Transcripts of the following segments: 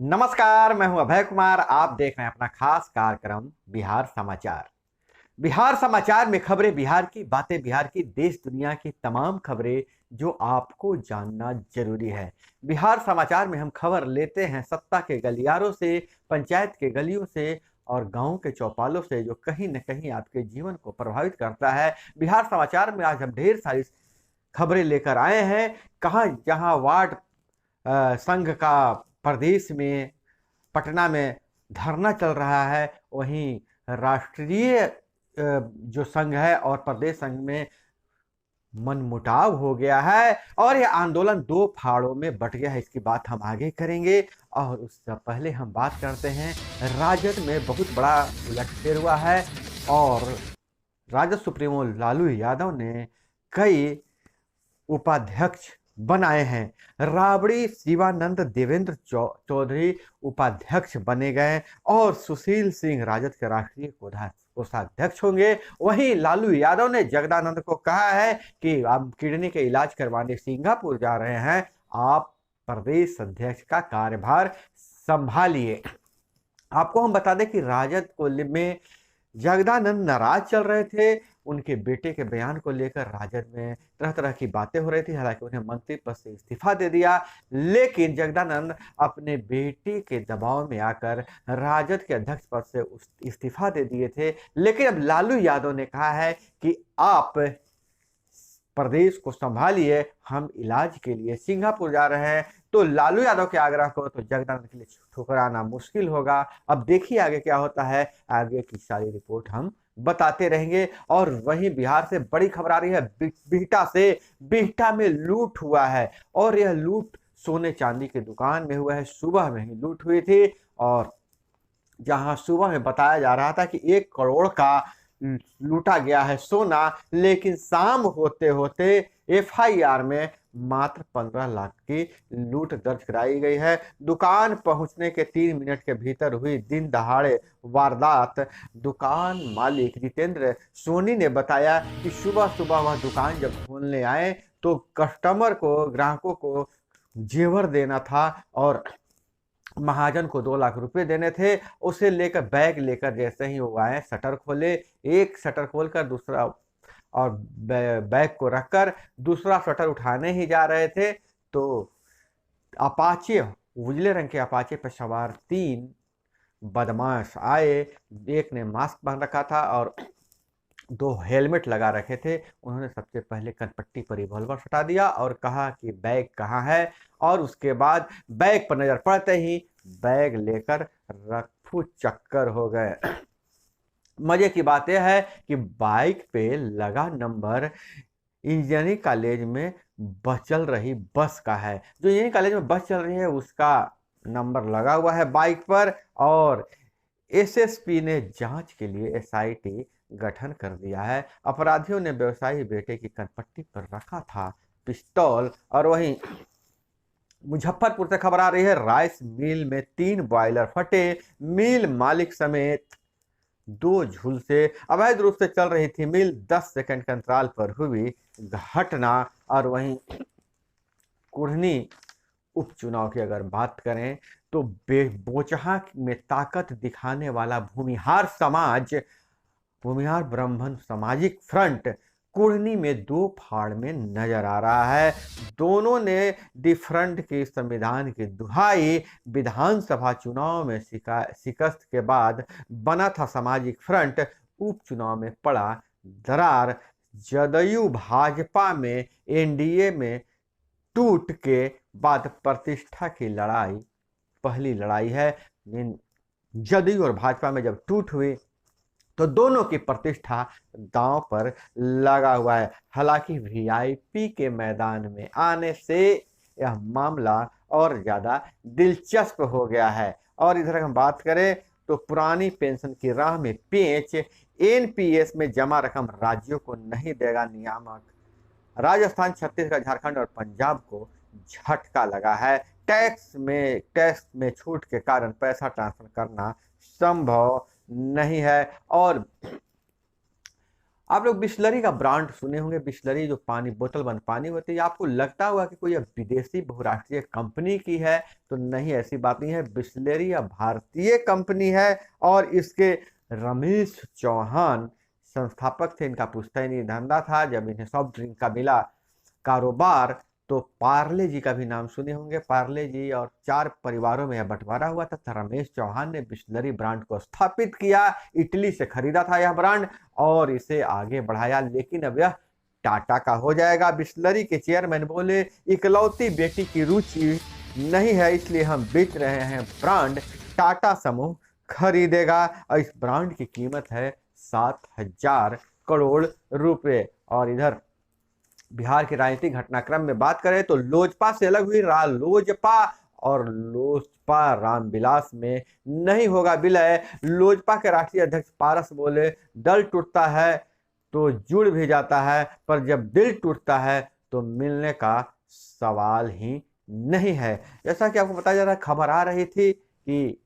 नमस्कार, मैं हूं अभय कुमार। आप देख रहे हैं अपना खास कार्यक्रम बिहार समाचार। बिहार समाचार में खबरें बिहार की, बातें बिहार की, देश दुनिया की तमाम खबरें जो आपको जानना जरूरी है। बिहार समाचार में हम खबर लेते हैं सत्ता के गलियारों से, पंचायत के गलियों से और गांव के चौपालों से, जो कहीं न कहीं आपके जीवन को प्रभावित करता है। बिहार समाचार में आज हम ढेर सारी खबरें लेकर आए हैं। कहाँ जहां वार्ड संघ का प्रदेश में, पटना में धरना चल रहा है, वहीं राष्ट्रीय जो संघ है और प्रदेश संघ में मनमुटाव हो गया है और यह आंदोलन दो फाड़ों में बट गया है। इसकी बात हम आगे करेंगे और उससे पहले हम बात करते हैं राजद में बहुत बड़ा उलटफेर हुआ है और राजद सुप्रीमो लालू यादव ने कई उपाध्यक्ष बनाए हैं। राबड़ी शिवानंद देवेंद्र चौधरी उपाध्यक्ष बने गए और सुशील सिंह राजद के राष्ट्रीय कोषाध्यक्ष होंगे। वहीं लालू यादव ने जगदानंद को कहा है कि आप किडनी के इलाज करवाने सिंगापुर जा रहे हैं, आप प्रदेश अध्यक्ष का कार्यभार संभालिए। आपको हम बता दें कि राजद को में जगदानंद नाराज चल रहे थे। उनके बेटे के बयान को लेकर राजद में तरह तरह की बातें हो रही थी। हालांकि उन्हें मंत्री पद से इस्तीफा दे दिया, लेकिन जगदानंद अपने बेटे के दबाव में आकर राजद के अध्यक्ष पद से इस्तीफा दे दिए थे। लेकिन अब लालू यादव ने कहा है कि आप प्रदेश को संभालिए, हम इलाज के लिए सिंगापुर जा रहे हैं। तो लालू यादव के आग्रह को तो जगदानंद के लिए ठुकराना मुश्किल होगा। अब देखिए आगे क्या होता है, आगे की सारी रिपोर्ट हम बताते रहेंगे। और वहीं बिहार से बड़ी खबर आ रही है बिहटा से। बिहटा में लूट हुआ है और यह लूट सोने चांदी की दुकान में हुआ है। सुबह में ही लूट हुई थी और जहां सुबह में बताया जा रहा था कि 1 करोड़ का लूटा गया है सोना, लेकिन शाम होते होते एफआईआर में मात्र 15 लाख की लूट दर्ज कराई गई है। दुकान पहुंचने के 3 मिनट के भीतर हुई दिन दहाड़े वारदात। दुकान मालिक जितेंद्र सोनी ने बताया कि सुबह सुबह वह दुकान जब खोलने आए तो कस्टमर को, ग्राहकों को जेवर देना था और महाजन को 2 लाख रुपए देने थे। उसे लेकर, बैग लेकर जैसे ही वो आए, शटर खोले, एक शटर खोलकर दूसरा और बैग को रखकर दूसरा शटर उठाने ही जा रहे थे तो अपाचे, उजले रंग के अपाचे पर सवार 3 बदमाश आए। एक ने मास्क पहन रखा था और 2 हेलमेट लगा रखे थे। उन्होंने सबसे पहले कनपट्टी पर रिवॉल्वर सटा दिया और कहा कि बैग कहाँ है, और उसके बाद बैग पर नजर पड़ते ही बैग लेकर रफू चक्कर हो गए। मजे की बात यह है कि बाइक पे लगा नंबर इंजीनियरिंग कॉलेज में बस चल रही बस का है। जो इंजीनियरिंग कॉलेज में बस चल रही है उसका नंबर लगा हुआ है बाइक पर। और एसएसपी ने जांच के लिए एसआईटी गठन कर दिया है। अपराधियों ने व्यवसायी बेटे की कनपट्टी पर रखा था पिस्तौल। और वहीं मुजफ्फरपुर से खबर आ रही है, राइस मिल में 3 बॉयलर फटे, मिल मालिक समेत 2 झुलसे। अवैध रूप से चल रही थी मिल, 10 सेकंड के अंतराल पर हुई घटना। और वहीं कुढ़नी उपचुनाव की अगर बात करें तो बोचहा में ताकत दिखाने वाला भूमिहार ब्राह्मण सामाजिक फ्रंट कुढ़नी में 2 फाड़ में नजर आ रहा है। दोनों ने दी फ्रंट की संविधान की दुहाई। विधानसभा चुनाव में शिकस्त के बाद बना था सामाजिक फ्रंट, उपचुनाव में पड़ा दरार। जदयू भाजपा में एनडीए में टूट के बाद प्रतिष्ठा की लड़ाई पहली लड़ाई है। जदयू और भाजपा में जब टूट हुई तो दोनों की प्रतिष्ठा दांव पर लगा हुआ है। हालांकि वीआईपी के मैदान में आने से यह मामला और ज्यादा दिलचस्प हो गया है। और इधर हम बात करें तो पुरानी पेंशन की राह में पेंच, एनपीएस में जमा रकम राज्यों को नहीं देगा नियामक। राजस्थान, छत्तीसगढ़, झारखंड और पंजाब को झटका लगा है। टैक्स में छूट के कारण पैसा ट्रांसफर करना संभव नहीं है। और आप लोग बिस्लरी का ब्रांड सुने होंगे। बिस्लरी जो पानी, बोतल बंद पानी होती है, आपको लगता होगा कि कोई विदेशी बहुराष्ट्रीय कंपनी की है, तो नहीं, ऐसी बात नहीं है। बिस्लरी या भारतीय कंपनी है और इसके रमेश चौहान संस्थापक थे। इनका पुश्तैनी धंधा था। जब इन्हें सॉफ्ट ड्रिंक का मिला कारोबार, तो पार्ले जी का भी नाम सुने होंगे। पार्ले जी और 4 परिवारों में यह बंटवारा हुआ था। रमेश चौहान ने बिस्लरी ब्रांड को स्थापित किया। इटली से खरीदा था यह ब्रांड और इसे आगे बढ़ाया, लेकिन अब यह टाटा का हो जाएगा। बिस्लरी के चेयरमैन बोले, इकलौती बेटी की रुचि नहीं है, इसलिए हम बेच रहे हैं ब्रांड, टाटा समूह खरीदेगा। और इस ब्रांड की कीमत है 7,000 करोड़ रुपए। और इधर बिहार के राजनीतिक घटनाक्रम में बात करें तो लोजपा से अलग हुई रालोजपा और लोजपा रामविलास में नहीं होगा विलय। लोजपा के राष्ट्रीय अध्यक्ष पारस बोले, दल टूटता है तो जुड़ भी जाता है, पर जब दिल टूटता है तो मिलने का सवाल ही नहीं है। जैसा कि आपको बताया जा रहा है, खबर आ रही थी कि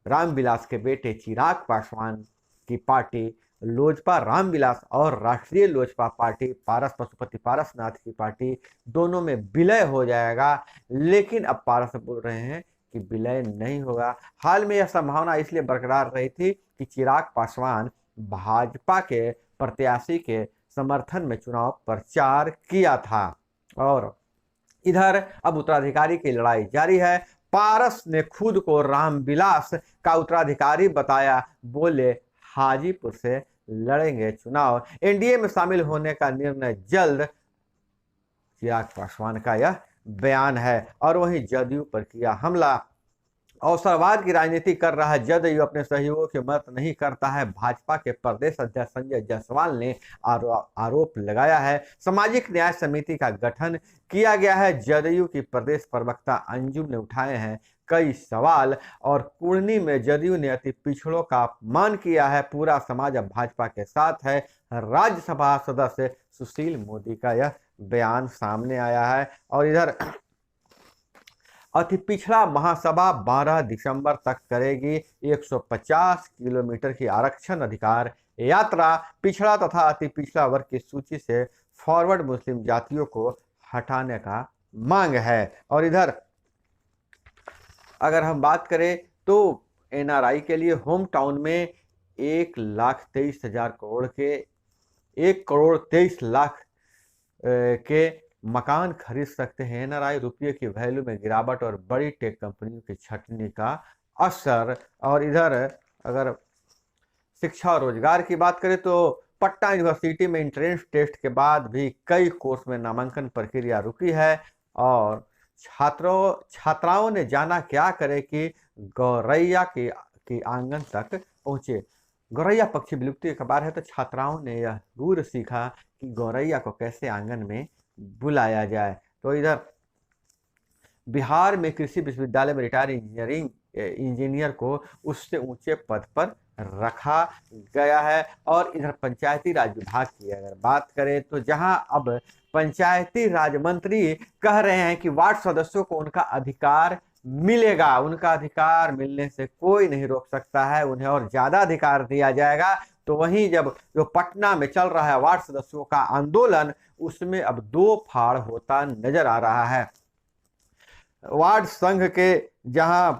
रामविलास के बेटे चिराग पासवान की पार्टी लोजपा रामविलास और राष्ट्रीय लोजपा पार्टी पारस पशुपति पारसनाथ की पार्टी, दोनों में विलय हो जाएगा। लेकिन अब पारस बोल रहे हैं कि विलय नहीं होगा। हाल में यह संभावना इसलिए बरकरार रही थी कि चिराग पासवान भाजपा के प्रत्याशी के समर्थन में चुनाव प्रचार किया था। और इधर अब उत्तराधिकारी की लड़ाई जारी है। पारस ने खुद को रामविलास का उत्तराधिकारी बताया, बोले हाजीपुर से लड़ेंगे चुनाव, एनडीए में शामिल होने का निर्णय जल्द। चिराग पासवान का यह बयान है। और वहीं जदयू पर किया हमला। अवसरवाद की राजनीति कर रहा है जदयू, अपने सहयोगियों की मदद नहीं करता है। भाजपा के प्रदेश अध्यक्ष संजय जायसवाल ने आरोप लगाया है। सामाजिक न्याय समिति का गठन किया गया है। जदयू की प्रदेश प्रवक्ता अंजुम ने उठाए हैं कई सवाल। और कुर्नी में जदयू ने अति पिछड़ों का अपमान किया है। पूरा समाज अब भाजपा के साथ है। राज्यसभा सदस्य सुशील मोदी का यह बयान सामने आया है। और इधर अति पिछड़ा महासभा 12 दिसंबर तक करेगी 150 किलोमीटर की आरक्षण अधिकार यात्रा। पिछड़ा तथा अति पिछड़ा वर्ग की सूची से फॉरवर्ड मुस्लिम जातियों को हटाने का मांग है। और इधर अगर हम बात करें तो एनआरआई के लिए होम टाउन में 1,23,000 करोड़ के 1,23,00,000 के मकान खरीद सकते हैं। एनआरआई रुपये की वैल्यू में गिरावट और बड़ी टेक कंपनियों की छटनी का असर। और इधर अगर शिक्षा और रोजगार की बात करें तो पटना यूनिवर्सिटी में एंट्रेंस टेस्ट के बाद भी कई कोर्स में नामांकन प्रक्रिया रुकी है। और छात्राओं ने जाना क्या करे कि गौरैया की आंगन तक पहुंचे। गौरैया पक्षी विलुप्ति की खबर है, तो छात्राओं ने यह गुर सीखा कि गौरैया को कैसे आंगन में बुलाया जाए। तो इधर बिहार में कृषि विश्वविद्यालय में रिटायर्ड इंजीनियर को उससे ऊंचे पद पर रखा गया है। और इधर पंचायती राज विभाग की अगर बात करें तो जहां अब पंचायती राज मंत्री कह रहे हैं कि वार्ड सदस्यों को उनका अधिकार मिलेगा, उनका अधिकार मिलने से कोई नहीं रोक सकता है, उन्हें और ज्यादा अधिकार दिया जाएगा। तो वहीं जब जो पटना में चल रहा है वार्ड सदस्यों का आंदोलन, उसमें अब 2 फाड़ होता नजर आ रहा है। वार्ड संघ के जहां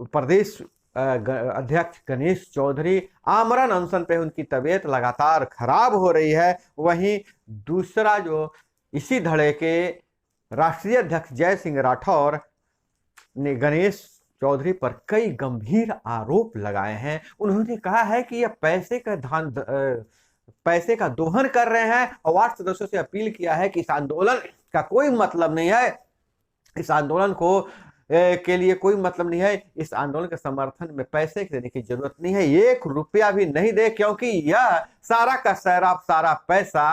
प्रदेश अध्यक्ष गणेश चौधरी आमरण अनशन पे, उनकी तबीयत लगातार खराब हो रही है। वहीं दूसरा जो इसी धड़े के राष्ट्रीय अध्यक्ष जय सिंह राठौर ने गणेश चौधरी पर कई गंभीर आरोप लगाए हैं। उन्होंने कहा है कि यह पैसे का दोहन कर रहे हैं और वार्ड सदस्यों से अपील किया है कि इस आंदोलन का कोई मतलब नहीं है, इस आंदोलन को के लिए कोई मतलब नहीं है, इस आंदोलन के समर्थन में पैसे देने की जरूरत नहीं है, 1 रुपया भी नहीं दे, क्योंकि यह सारा का सारा पैसा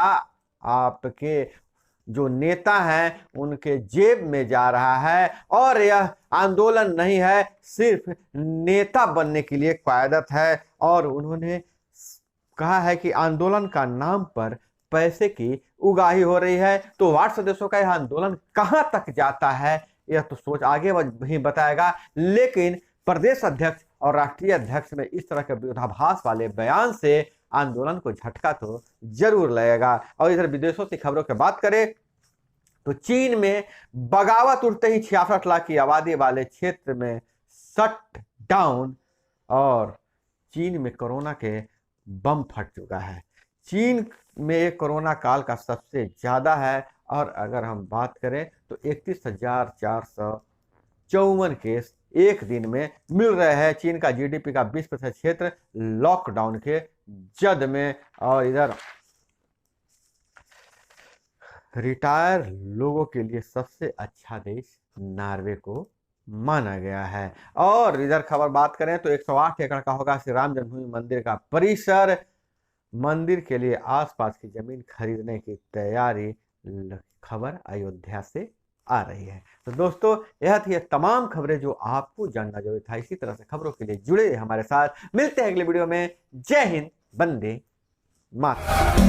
आपके जो नेता हैं उनके जेब में जा रहा है। और यह आंदोलन नहीं है, सिर्फ नेता बनने के लिए क्यादत है। और उन्होंने कहा है कि आंदोलन का नाम पर पैसे की उगाही हो रही है। तो वार्ड सदस्यों का यह आंदोलन कहां तक जाता है यह तो सोच आगे ही बताएगा। लेकिन प्रदेश अध्यक्ष और राष्ट्रीय अध्यक्ष में इस तरह के विरोधाभास वाले बयान से आंदोलन को झटका तो जरूर लगेगा। और इधर विदेशों की खबरों की बात करें तो चीन में बगावत उठते ही 66 लाख की आबादी वाले क्षेत्र में शट डाउन, और चीन में कोरोना के बम फट चुका है। चीन में कोरोना काल का सबसे ज्यादा है, और अगर हम बात करें तो 31,454 केस एक दिन में मिल रहे हैं। चीन का जीडीपी का 20% क्षेत्र लॉकडाउन के जद में। और इधर रिटायर लोगों के लिए सबसे अच्छा देश नॉर्वे को माना गया है। और इधर खबर बात करें तो 108 एकड़ का होगा श्री राम जन्मभूमि मंदिर का परिसर। मंदिर के लिए आसपास की जमीन खरीदने की तैयारी, खबर अयोध्या से आ रही है। तो दोस्तों यह थी तमाम खबरें जो आपको जानना जरूरी था। इसी तरह से खबरों के लिए जुड़े हमारे साथ, मिलते हैं अगले वीडियो में। जय हिंद, वंदे मातरम।